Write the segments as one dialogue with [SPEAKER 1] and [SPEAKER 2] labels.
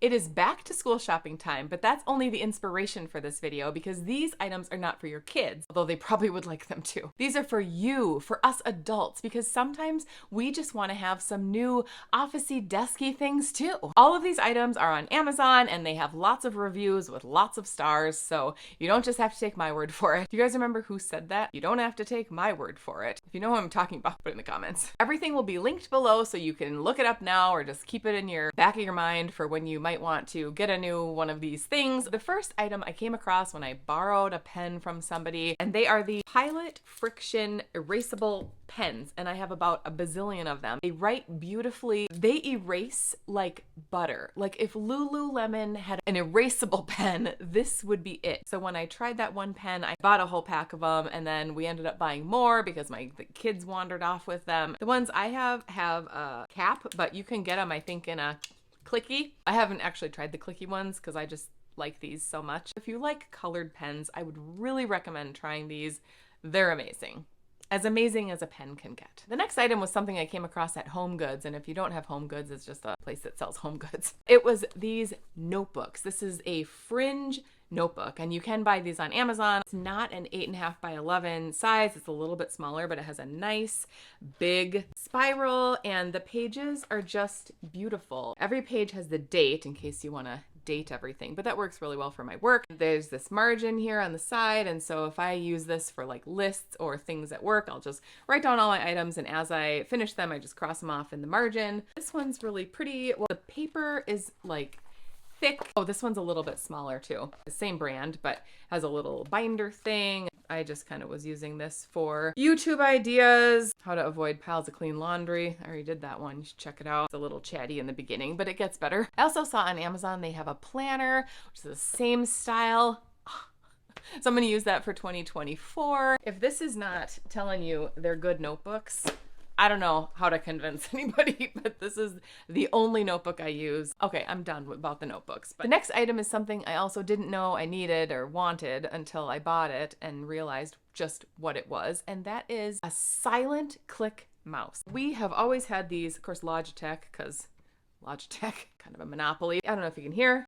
[SPEAKER 1] It is back to school shopping time, but that's only the inspiration for this video because these items are not for your kids, although they probably would like them too. These are for you, for us adults, because sometimes we just want to have some new officey, desky things too. All of these items are on Amazon and they have lots of reviews with lots of stars, so you don't just have to take my word for it. Do you guys remember who said that? You don't have to take my word for it. If you know what I'm talking about, put it in the comments. Everything will be linked below so you can look it up now or just keep it in your back of your mind for when you might want to get a new one of these things. The first item I came across when I borrowed a pen from somebody, and they are the Pilot Friction Erasable pens, and I have about a bazillion of them. They write beautifully. They erase like butter. Like if Lululemon had an erasable pen, this would be it. So when I tried that one pen, I bought a whole pack of them, and then we ended up buying more because the kids wandered off with them. The ones I have a cap, but you can get them, I think, in a clicky. I haven't actually tried the clicky ones because I just like these so much. If you like colored pens, I would really recommend trying these. They're amazing. As amazing as a pen can get. The next item was something I came across at Home Goods, and if you don't have Home Goods, it's just a place that sells home goods. It was these notebooks. This is a fringe notebook, and you can buy these on Amazon. It's not an 8.5 by 11 size. It's a little bit smaller, but it has a nice big spiral, and the pages are just beautiful. Every page has the date in case you want to date everything, but that works really well for my work. There's this margin here on the side, and so if I use this for like lists or things at work, I'll just write down all my items, and as I finish them, I just cross them off in the margin. This one's really pretty. Well, the paper is like thick. Oh, this one's a little bit smaller too. The same brand, but has a little binder thing. I just kind of was using this for YouTube ideas, how to avoid piles of clean laundry. I already did that one. You should check it out. It's a little chatty in the beginning, but it gets better. I also saw on Amazon they have a planner, which is the same style. So I'm going to use that for 2024. If this is not telling you they're good notebooks, I don't know how to convince anybody, but this is the only notebook I use. Okay, I'm done about the notebooks. But the next item is something I also didn't know I needed or wanted until I bought it and realized just what it was, and that is a silent click mouse. We have always had these, of course, Logitech, because Logitech, kind of a monopoly. I don't know if you can hear.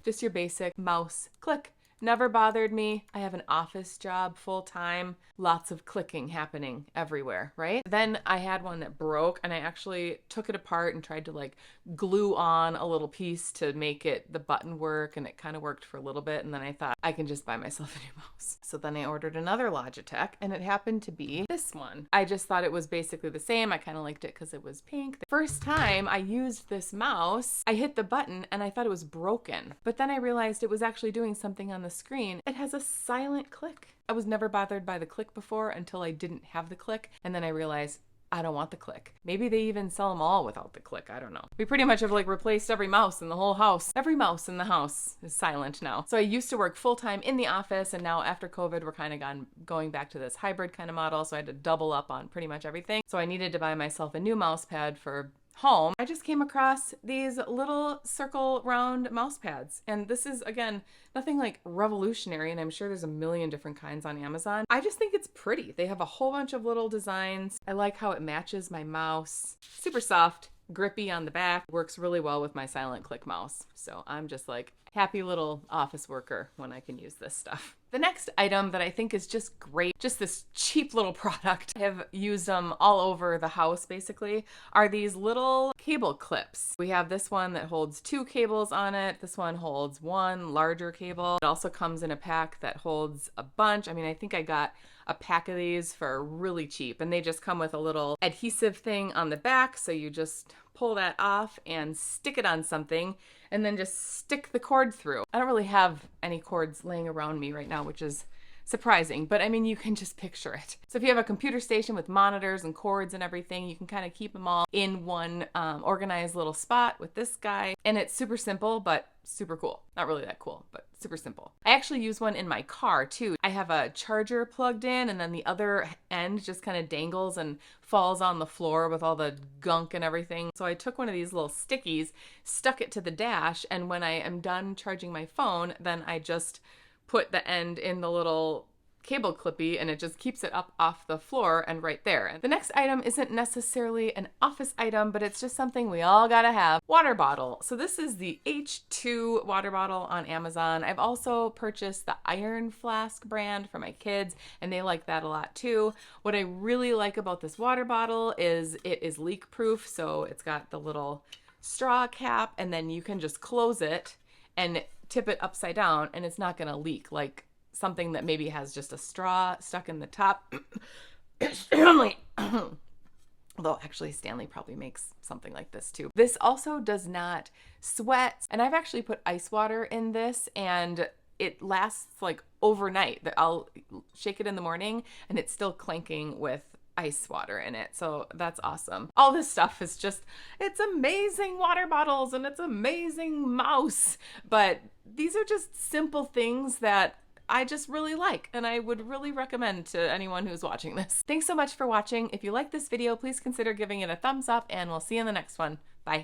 [SPEAKER 1] Just your basic mouse click. Never bothered me. I have an office job full time. Lots of clicking happening everywhere, right? Then I had one that broke, and I actually took it apart and tried to like glue on a little piece to make it the button work, and it kind of worked for a little bit, and then I thought I can just buy myself a new mouse. So then I ordered another Logitech, and it happened to be this one. I just thought it was basically the same. I kind of liked it because it was pink. The first time I used this mouse, I hit the button and I thought it was broken, but then I realized it was actually doing something on the screen. It has a silent click. I was never bothered by the click before until I didn't have the click, and then I realized I don't want the click. Maybe they even sell them all without the click. I don't know. We pretty much have like replaced every mouse in the whole house. Every mouse in the house is silent now. So I used to work full time in the office, and now after COVID, we're kind of going back to this hybrid kind of model. So I had to double up on pretty much everything. So I needed to buy myself a new mouse pad for home. I just came across these little circle round mouse pads, and this is, again, nothing like revolutionary, and I'm sure there's a million different kinds on Amazon. I just think it's pretty. They have a whole bunch of little designs. I like how it matches my mouse. Super soft, grippy on the back. Works really well with my silent click mouse. So I'm just like happy little office worker when I can use this stuff. The next item that I think is just great, just this cheap little product, I have used them all over the house basically, are these little cable clips. We have this one that holds 2 cables on it. This one holds 1 larger cable. It also comes in a pack that holds a bunch. I mean, I think I got a pack of these for really cheap, and they just come with a little adhesive thing on the back, so you just pull that off and stick it on something and then just stick the cord through. I don't really have any cords laying around me right now, which is surprising, but I mean, you can just picture it. So if you have a computer station with monitors and cords and everything, you can kind of keep them all in one organized little spot with this guy, and it's super simple, but super cool. Not really that cool, but super simple. I actually use one in my car too. I have a charger plugged in, and then the other end just kind of dangles and falls on the floor with all the gunk and everything. So I took one of these little stickies, stuck it to the dash, and when I am done charging my phone, then I just put the end in the little cable clippy and it just keeps it up off the floor and right there. The next item isn't necessarily an office item, but it's just something we all gotta have. Water bottle. So this is the H2 water bottle on Amazon. I've also purchased the Iron Flask brand for my kids, and they like that a lot too. What I really like about this water bottle is it is leak proof. So it's got the little straw cap, and then you can just close it and tip it upside down and it's not gonna leak like something that maybe has just a straw stuck in the top. Stanley. Although actually Stanley probably makes something like this too. This also does not sweat. And I've actually put ice water in this and it lasts like overnight. I'll shake it in the morning and it's still clanking with ice water in it. So that's awesome. All this stuff is just, it's amazing water bottles and it's amazing mouse. But these are just simple things that I just really like, and I would really recommend to anyone who's watching this. Thanks so much for watching. If you like this video, please consider giving it a thumbs up, and we'll see you in the next one. Bye.